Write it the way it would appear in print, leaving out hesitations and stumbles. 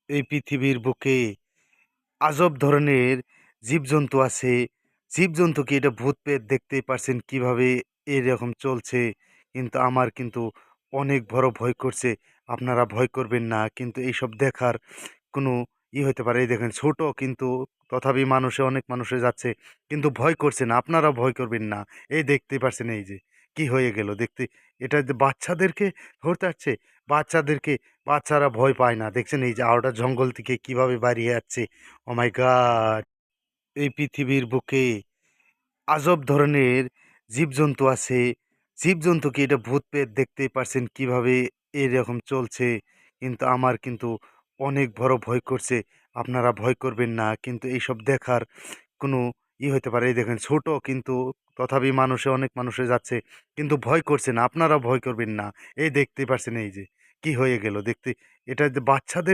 এই পৃথিবীর বুকে আজব ধরনের জীবজন্তু আছে। জীবজন্তু কি এটা ভূত-প্রেত দেখতেই পারছেন কিভাবে এরকম চলছে। কিন্তু আমার কিন্তু অনেক বড় ভয় করছে। আপনারা ভয় করবেন না। কিন্তু এইসব দেখার কোনো হইতে পারে। এই দেখেন ছোট কিন্তু তথাপি অনেক মানুষে যাচ্ছে। কিন্তু ভয় করছে না। আপনারা ভয় করবেন না। এই দেখতেই পারছেন এই যে কি হয়ে গেল দেখতে এটা যে বাচ্চাদেরকে ধরতে যাচ্ছে। বাচ্চাদেরকে বাচ্চারা ভয় পায় না। দেখছেন এই যে আওটা জঙ্গল থেকে কিভাবে বেরিয়ে যাচ্ছে। ওহ মাই গড! এই পৃথিবীর বুকে আজব ধরনের জীবজন্তু আছে। জীবজন্তু কি এটা ভূত-প্রেত দেখতেই পারছেন কিভাবে এরকম চলছে। কিন্তু আমার কিন্তু অনেক বড় ভয় করছে। আপনারা ভয় করবেন না। কিন্তু এইসব দেখার কোনো হইতে পারে। এই দেখেন ছোট কিন্তু তথাপি অনেক মানুষে যাচ্ছে। কিন্তু ভয় করছে না। আপনারা ভয় করবেন না। এই দেখতেই পারছেন এই যে কি হয়ে গেল দেখতে এটা যে বাচ্চাদের